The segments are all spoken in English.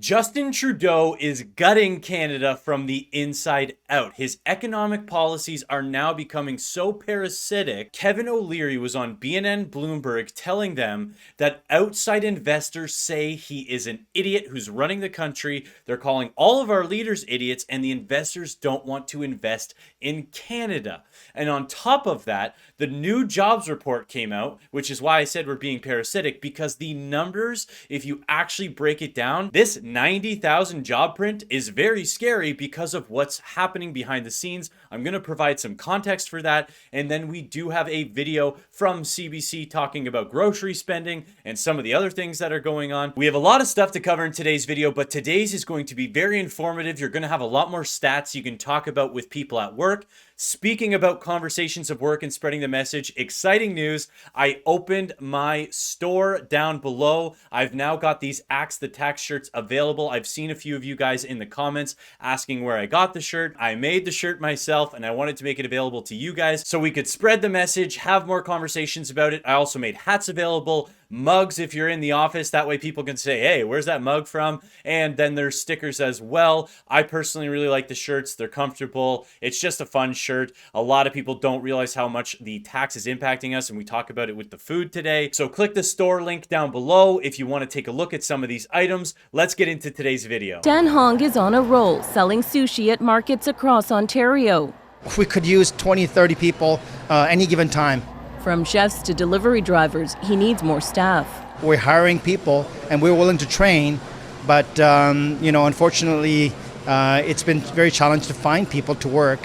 Justin Trudeau is gutting Canada from the inside out. His economic policies are now becoming so parasitic. Kevin Oleary was on BNN Bloomberg telling them that outside investors say he is an idiot who's running the country. They're calling all of our leaders idiots, and the investors don't want to invest in Canada. And on top of that, the new jobs report came out, which is why I said we're being parasitic, because the numbers, if you actually break it down, this 90,000 job print is very scary because of what's happening behind the scenes. I'm going to provide some context for that. And then we do have a video from CBC talking about grocery spending and some of the other things that are going on. We have a lot of stuff to cover in today's video, but today's is going to be very informative. You're going to have a lot more stats you can talk about with people at work. Speaking about conversations of work and spreading the message, exciting news. I opened my store down below. I've now got these Axe the Tax shirts available. I've seen a few of you guys in the comments asking where I got the shirt. I made the shirt myself and I wanted to make it available to you guys so we could spread the message, have more conversations about it. I also made hats available, mugs if you're in the office. That way people can say, hey, where's that mug from? And then there's stickers as well. I personally really like the shirts. They're comfortable. It's just a fun shirt. A lot of people don't realize how much the tax is impacting us, and we talk about it with the food today. So click the store link down below if you want to take a look at some of these items. Let's get into today's video. Dan Hong is on a roll, selling sushi at markets across Ontario. We could use 20, 30 people any given time. From chefs to delivery drivers, he needs more staff. We're hiring people and we're willing to train, but unfortunately, it's been very challenging to find people to work.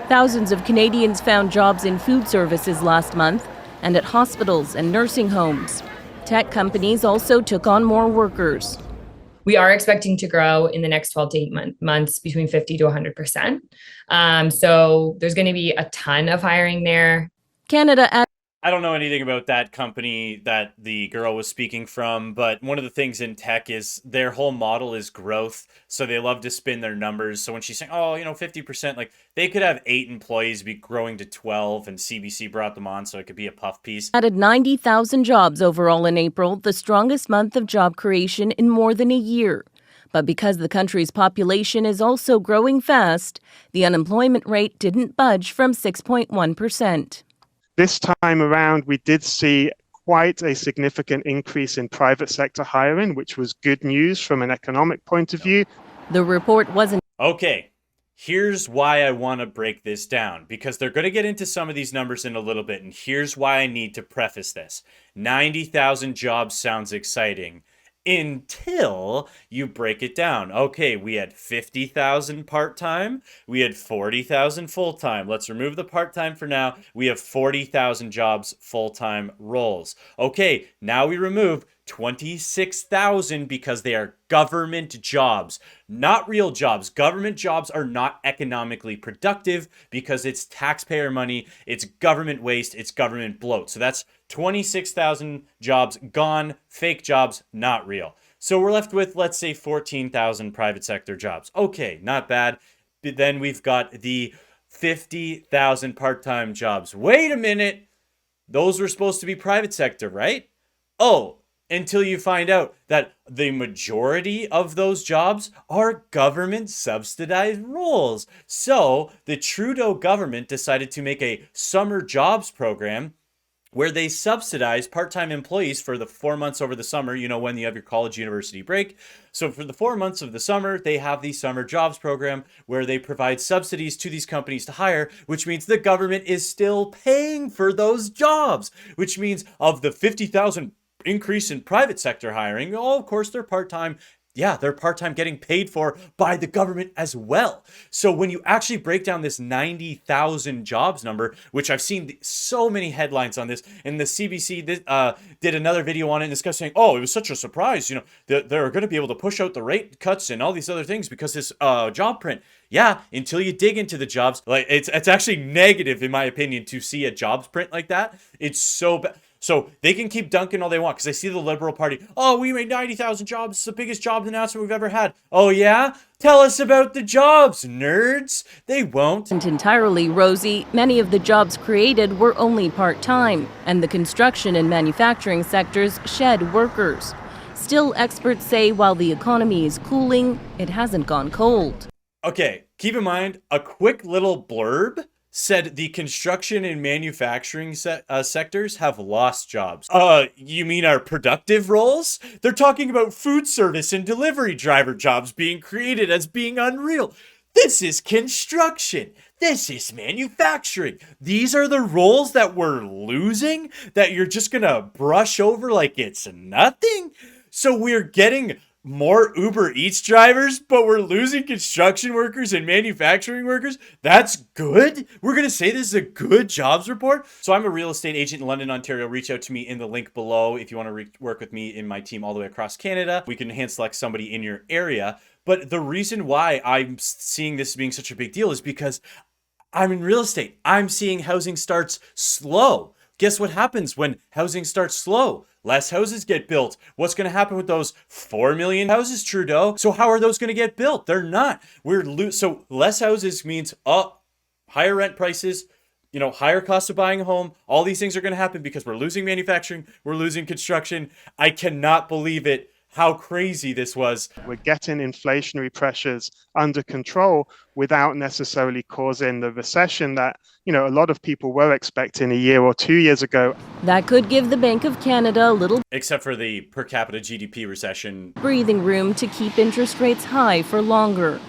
Thousands of Canadians found jobs in food services last month and at hospitals and nursing homes. Tech companies also took on more workers. We are expecting to grow in the next 12 to 8 months between 50 to 100%. So there's going to be a ton of hiring there. Canada I don't know anything about that company that the girl was speaking from, but one of the things in tech is their whole model is growth. So they love to spin their numbers. So when she's saying, 50%, like they could have 8 employees be growing to 12 and CBC brought them on so it could be a puff piece. Added 90,000 jobs overall in April, the strongest month of job creation in more than a year. But because the country's population is also growing fast, the unemployment rate didn't budge from 6.1%. This time around, we did see quite a significant increase in private sector hiring, which was good news from an economic point of view. The report wasn't. Okay, here's why I want to break this down, because they're going to get into some of these numbers in a little bit, and here's why I need to preface this. 90,000 jobs sounds exciting. Until you break it down. Okay, we had 50,000 part-time. We had 40,000 full-time. Let's remove the part-time for now. We have 40,000 jobs, full-time roles. Okay, now we remove 26,000 because they are government jobs, not real jobs. Government jobs are not economically productive because it's taxpayer money, it's government waste, it's government bloat. So that's 26,000 jobs gone, fake jobs, not real. So we're left with, let's say, 14,000 private sector jobs. Okay, not bad. But then we've got the 50,000 part-time jobs. Wait a minute. Those were supposed to be private sector, right? Oh, until you find out that the majority of those jobs are government subsidized roles. So the Trudeau government decided to make a summer jobs program where they subsidize part-time employees for the 4 months over the summer, when you have your college university break. So for the 4 months of the summer, they have the summer jobs program where they provide subsidies to these companies to hire, which means the government is still paying for those jobs, which means of the 50,000 increase in private sector hiring, of course, they're part-time. Yeah, they're part-time getting paid for by the government as well. So when you actually break down this 90,000 jobs number, which I've seen so many headlines on this, and the CBC did another video on it and discussed saying, it was such a surprise, they're going to be able to push out the rate cuts and all these other things because this job print. Yeah, until you dig into the jobs, like it's actually negative in my opinion to see a jobs print like that. It's so bad. So they can keep dunking all they want because I see the Liberal Party. Oh, we made 90,000 jobs. It's the biggest jobs announcement we've ever had. Oh, yeah? Tell us about the jobs, nerds. They won't. Entirely rosy. Many of the jobs created were only part-time, and the construction and manufacturing sectors shed workers. Still, experts say while the economy is cooling, it hasn't gone cold. Okay, keep in mind, a quick little blurb said the construction and manufacturing sectors have lost jobs. You mean our productive roles? They're talking about food service and delivery driver jobs being created as being unreal. This is construction. This is manufacturing. These are the roles that we're losing that you're just gonna brush over like it's nothing? So we're getting more Uber Eats drivers, but we're losing construction workers and manufacturing workers? That's good? We're going to say this is a good jobs report? So I'm a real estate agent in London, Ontario. Reach out to me in the link below if you want to work with me in my team all the way across Canada. We can hand select somebody in your area. But the reason why I'm seeing this being such a big deal is because I'm in real estate. I'm seeing housing starts slow. Guess what happens when housing starts slow? Less houses get built. What's going to happen with those 4 million houses, Trudeau? So how are those going to get built? They're not. So less houses means higher rent prices, higher cost of buying a home. All these things are going to happen because we're losing manufacturing, we're losing construction. I cannot believe it. How crazy this was. We're getting inflationary pressures under control without necessarily causing the recession that, a lot of people were expecting a year or 2 years ago. That could give the Bank of Canada a little except for the per capita GDP recession breathing room to keep interest rates high for longer.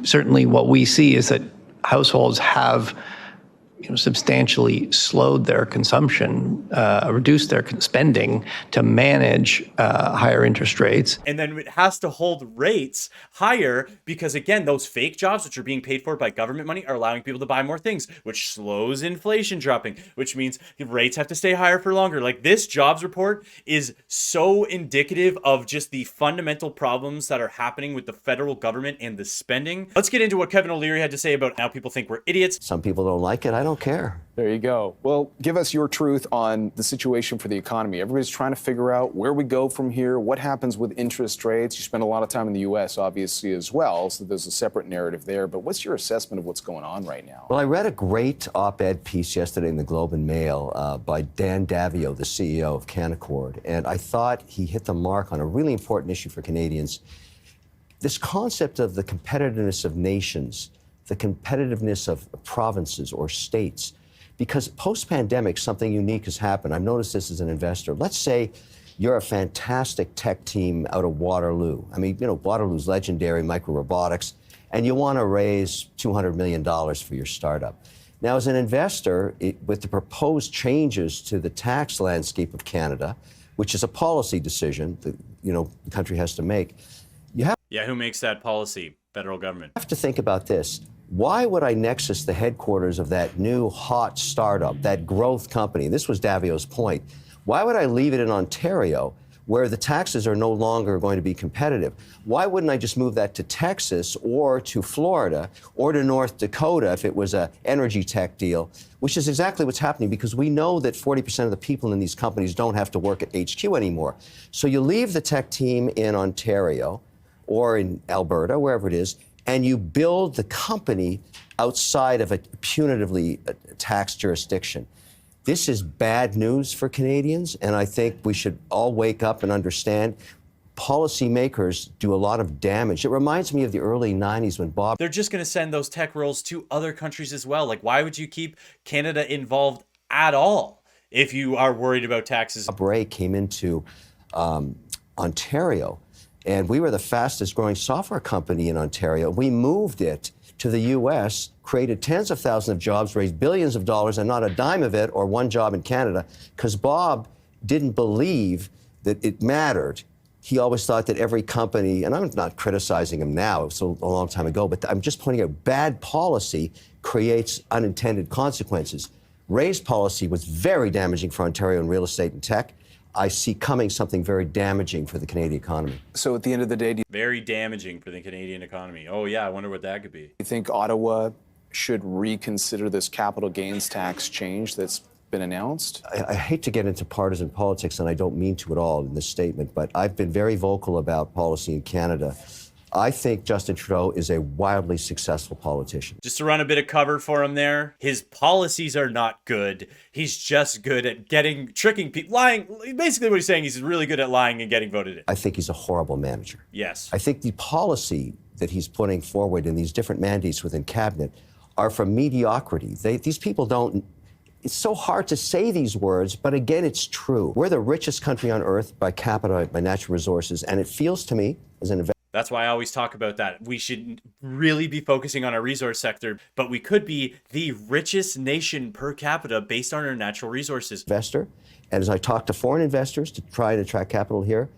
Certainly what we see is that households have substantially slowed their consumption, reduced their spending to manage higher interest rates. And then it has to hold rates higher because, again, those fake jobs, which are being paid for by government money, are allowing people to buy more things, which slows inflation dropping, which means rates have to stay higher for longer. Like, this jobs report is so indicative of just the fundamental problems that are happening with the federal government and the spending. Let's get into what Kevin Oleary had to say about how people think we're idiots. Some people don't like it. I don't care. There you go. Well, give us your truth on the situation for the economy. Everybody's trying to figure out where we go from here, what happens with interest rates. You spend a lot of time in the U.S., obviously, as well, so there's a separate narrative there. But what's your assessment of what's going on right now? Well, I read a great op-ed piece yesterday in the Globe and Mail by Dan Davio, the CEO of Canaccord, and I thought he hit the mark on a really important issue for Canadians. This concept of the competitiveness of nations, the competitiveness of provinces or states, because post-pandemic, something unique has happened. I've noticed this as an investor. Let's say you're a fantastic tech team out of Waterloo. I mean, Waterloo's legendary micro-robotics, and you want to raise $200 million for your startup. Now, as an investor, with the proposed changes to the tax landscape of Canada, which is a policy decision that, the country has to make, who makes that policy? Federal government. You have to think about this. Why would I nexus the headquarters of that new hot startup, that growth company? This was Davio's point. Why would I leave it in Ontario where the taxes are no longer going to be competitive? Why wouldn't I just move that to Texas or to Florida or to North Dakota if it was an energy tech deal, which is exactly what's happening because we know that 40% of the people in these companies don't have to work at HQ anymore. So you leave the tech team in Ontario or in Alberta, wherever it is, and you build the company outside of a punitively taxed jurisdiction. This is bad news for Canadians, and I think we should all wake up and understand policymakers do a lot of damage. It reminds me of the early 90s when Bob... They're just going to send those tech roles to other countries as well. Like, why would you keep Canada involved at all if you are worried about taxes? Bob Ray came into Ontario, and we were the fastest growing software company in Ontario. We moved it to the U.S., created tens of thousands of jobs, raised billions of dollars, and not a dime of it or one job in Canada, because Bob didn't believe that it mattered. He always thought that every company, and I'm not criticizing him now, it was a long time ago, but I'm just pointing out bad policy creates unintended consequences. Ray's policy was very damaging for Ontario in real estate and tech. I see coming something very damaging for the Canadian economy. So at the end of the day, do Very damaging for the Canadian economy. Oh yeah, I wonder what that could be. you think Ottawa should reconsider this capital gains tax change that's been announced? I hate to get into partisan politics, and I don't mean to at all in this statement, but I've been very vocal about policy in Canada I think Justin Trudeau is a wildly successful politician. Just to run a bit of cover for him there, his policies are not good. He's just good at tricking people, lying. Basically what he's saying, he's really good at lying and getting voted in. I think he's a horrible manager. Yes. I think the policy that he's putting forward in these different mandates within cabinet are from mediocrity. These people don't. It's so hard to say these words, but again, it's true. We're the richest country on earth by capita, by natural resources, and it feels to me as an investor. That's why I always talk about that. We should really be focusing on our resource sector, but we could be the richest nation per capita based on our natural resources. Investor, and as I talk to foreign investors to try and attract capital here,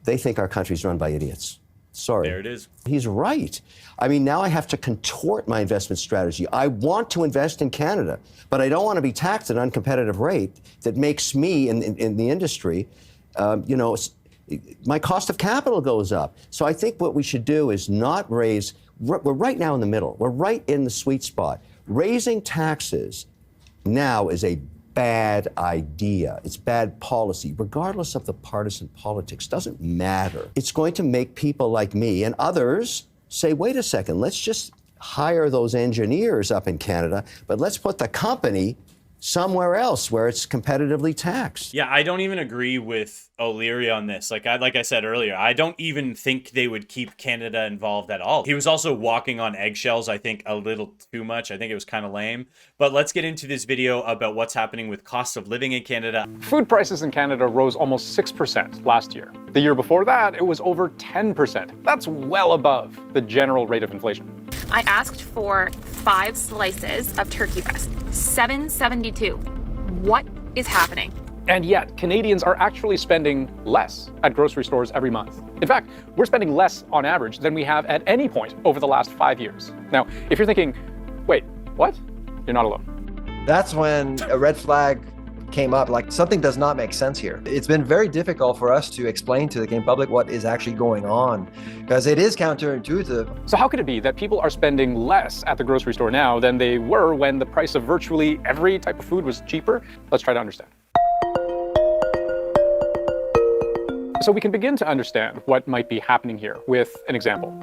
they think our country's run by idiots. Sorry. There it is. He's right. I mean, now I have to contort my investment strategy. I want to invest in Canada, but I don't want to be taxed at an uncompetitive rate that makes me in the industry, my cost of capital goes up. So I think what we should do is not raise, we're right now in the middle. We're right in the sweet spot. Raising taxes now is a bad idea. It's bad policy, regardless of the partisan politics. Doesn't matter. It's going to make people like me and others say, wait a second, let's just hire those engineers up in Canada, but let's put the company somewhere else where it's competitively taxed. Yeah, I don't even agree with Oleary on this. Like I said earlier, I don't even think they would keep Canada involved at all. He was also walking on eggshells, I think, a little too much. I think it was kind of lame. But let's get into this video about what's happening with cost of living in Canada. Food prices in Canada rose almost 6% last year. The year before that, it was over 10%. That's well above the general rate of inflation. I asked for 5 slices of turkey breast, $7.72. What is happening? And yet, Canadians are actually spending less at grocery stores every month. In fact, we're spending less on average than we have at any point over the last 5 years. Now, if you're thinking, wait, what? You're not alone. That's when a red flag came up, like something does not make sense here. It's been very difficult for us to explain to the Canadian public what is actually going on, because it is counterintuitive. So how could it be that people are spending less at the grocery store now than they were when the price of virtually every type of food was cheaper? Let's try to understand. So we can begin to understand what might be happening here with an example.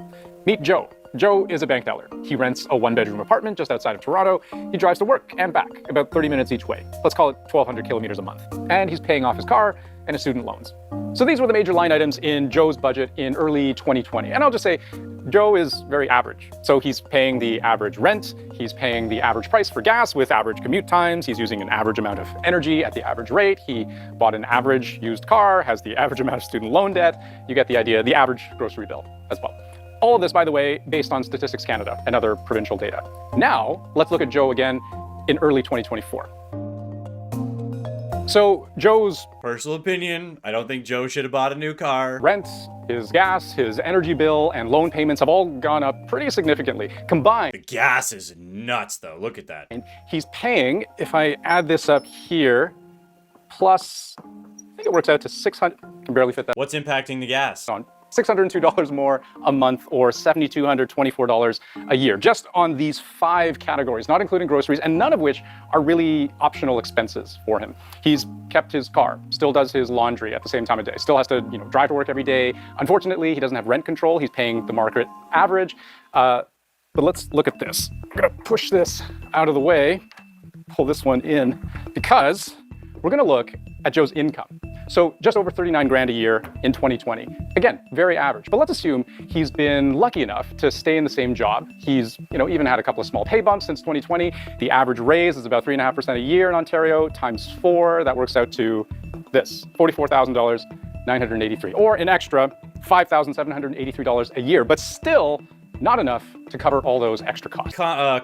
Meet Joe. Joe is a bank teller. He rents a 1-bedroom apartment just outside of Toronto. He drives to work and back, about 30 minutes each way. Let's call it 1,200 kilometers a month. And he's paying off his car and his student loans. So these were the major line items in Joe's budget in early 2020. And I'll just say, Joe is very average. So he's paying the average rent, he's paying the average price for gas with average commute times, he's using an average amount of energy at the average rate, he bought an average used car, has the average amount of student loan debt. You get the idea, the average grocery bill as well. All of this, by the way, based on Statistics Canada and other provincial data. Now, let's look at Joe again in early 2024. So Joe's personal opinion, I don't think Joe should have bought a new car. Rent, his gas, his energy bill, and loan payments have all gone up pretty significantly. Combined, The gas is nuts, though. Look at that. and he's paying, if I add this up here, plus, I think it works out to 600, can barely fit that What's impacting the gas? on. $602 more a month, or $7,224 a year, just on these 5 categories, not including groceries, and none of which are really optional expenses for him. He's kept his car, still does his laundry at the same time of day, still has to drive to work every day. Unfortunately, he doesn't have rent control. He's paying the market average. But let's look at this. I'm gonna push this out of the way, pull this one in, because we're gonna look at Joe's income. So just over 39 grand a year in 2020. Again, very average. But let's assume he's been lucky enough to stay in the same job. He's even had a couple of small pay bumps since 2020. The average raise is about 3.5% a year in Ontario, times 4. That works out to this, $44,983, or an extra $5,783 a year, but still not enough to cover all those extra costs.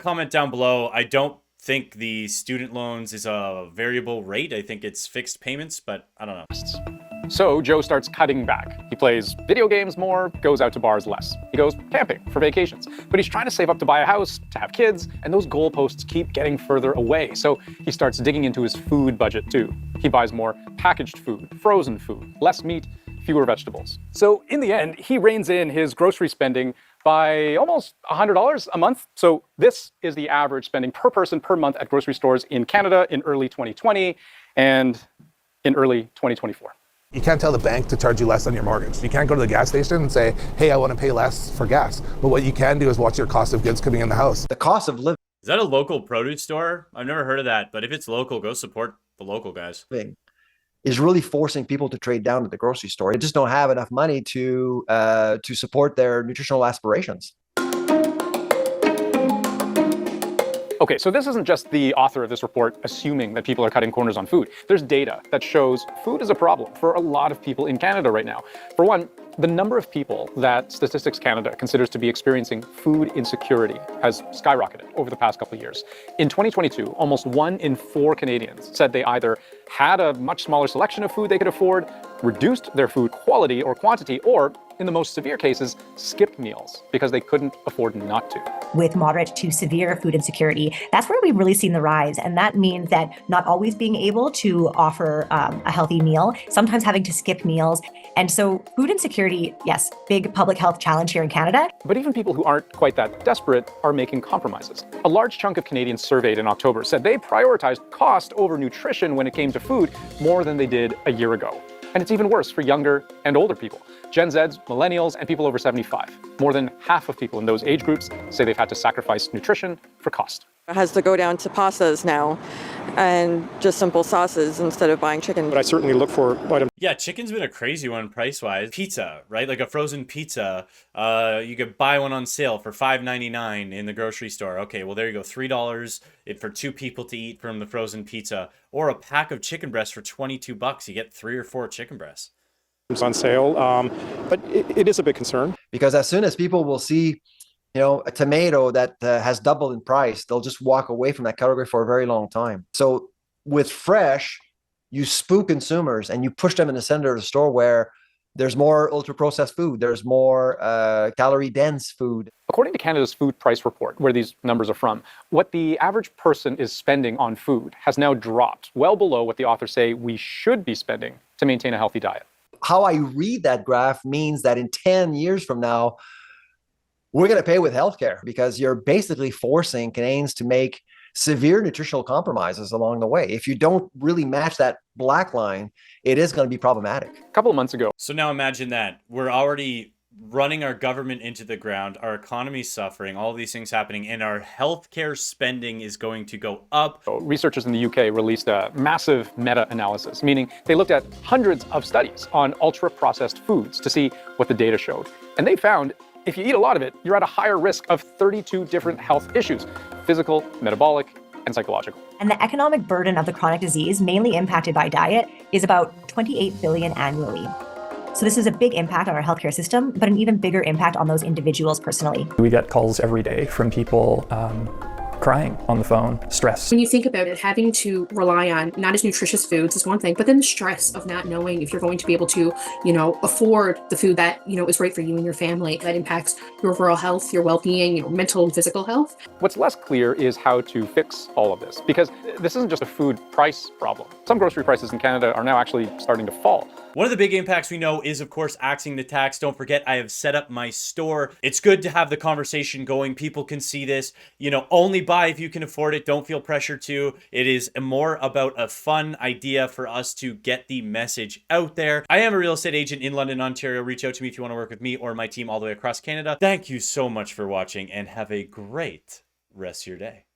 Comment down below. I don't think the student loans is a variable rate. I think it's fixed payments, but I don't know. So Joe starts cutting back. He plays video games more, goes out to bars less. He goes camping for vacations. But he's trying to save up to buy a house, to have kids, and those goalposts keep getting further away. So he starts digging into his food budget too. He buys more packaged food, frozen food, less meat, fewer vegetables. So in the end, he reins in his grocery spending by almost $100 a month. So this is the average spending per person per month at grocery stores in Canada in early 2020 and in early 2024. You can't tell the bank to charge you less on your mortgage. You can't go to the gas station and say, hey, I want to pay less for gas. But what you can do is watch your cost of goods coming in the house. The cost of living Is that a local produce store? I've never heard of that, but if it's local, go support the local guys. is really forcing people to trade down to the grocery store. They just don't have enough money to support their nutritional aspirations. Okay, so this isn't just the author of this report assuming that people are cutting corners on food. There's data that shows food is a problem for a lot of people in Canada right now. For one, the number of people that Statistics Canada considers to be experiencing food insecurity has skyrocketed over the past couple of years. In 2022, almost 1 in 4 Canadians said they either had a much smaller selection of food they could afford, reduced their food quality or quantity, or in the most severe cases, skipped meals because they couldn't afford not to. With moderate to severe food insecurity, that's where we've really seen the rise. And that means that not always being able to offer a healthy meal, sometimes having to skip meals. And so food insecurity, yes, big public health challenge here in Canada. But even people who aren't quite that desperate are making compromises. A large chunk of Canadians surveyed in October said they prioritized cost over nutrition when it came to food more than they did a year ago. And it's even worse for younger and older people. Gen Zs, millennials, and people over 75. More than half of people in those age groups say they've had to sacrifice nutrition for cost. It has to go down to pastas now and just simple sauces instead of buying chicken. But I certainly look for items. Yeah, chicken's been a crazy one price-wise. Pizza, right? Like a frozen pizza, you could buy one on sale for $5.99 in the grocery store. Okay, well, there you go, $3 for 2 people to eat from the frozen pizza. Or a pack of chicken breasts for $22. You get 3 or 4 chicken breasts. On sale, but it is a big concern. Because as soon as people will see, a tomato that has doubled in price, they'll just walk away from that category for a very long time. So with fresh, you spook consumers and you push them in the center of the store where there's more ultra-processed food, there's more calorie-dense food. According to Canada's Food Price Report, where these numbers are from, what the average person is spending on food has now dropped well below what the authors say we should be spending to maintain a healthy diet. How I read that graph means that in 10 years from now, we're going to pay with healthcare because you're basically forcing Canadians to make severe nutritional compromises along the way. If you don't really match that black line, it is going to be problematic. A couple of months ago. So now imagine that. We're already running our government into the ground, our economy's suffering, all of these things happening, and our healthcare spending is going to go up. Researchers in the UK released a massive meta-analysis, meaning they looked at hundreds of studies on ultra-processed foods to see what the data showed. And they found if you eat a lot of it, you're at a higher risk of 32 different health issues: physical, metabolic, and psychological. And the economic burden of the chronic disease, mainly impacted by diet, is about $28 billion annually. So this is a big impact on our healthcare system, but an even bigger impact on those individuals personally. We get calls every day from people crying on the phone, stressed. When you think about it, having to rely on not as nutritious foods is one thing, but then the stress of not knowing if you're going to be able to, afford the food that, is right for you and your family, that impacts your overall health, your well-being, mental and physical health. What's less clear is how to fix all of this, because this isn't just a food price problem. Some grocery prices in Canada are now actually starting to fall. One of the big impacts we know is, of course, axing the tax. Don't forget, I have set up my store. It's good to have the conversation going. People can see this. Only buy if you can afford it. Don't feel pressure to. It is more about a fun idea for us to get the message out there. I am a real estate agent in London, Ontario. Reach out to me if you want to work with me or my team all the way across Canada. Thank you so much for watching and have a great rest of your day.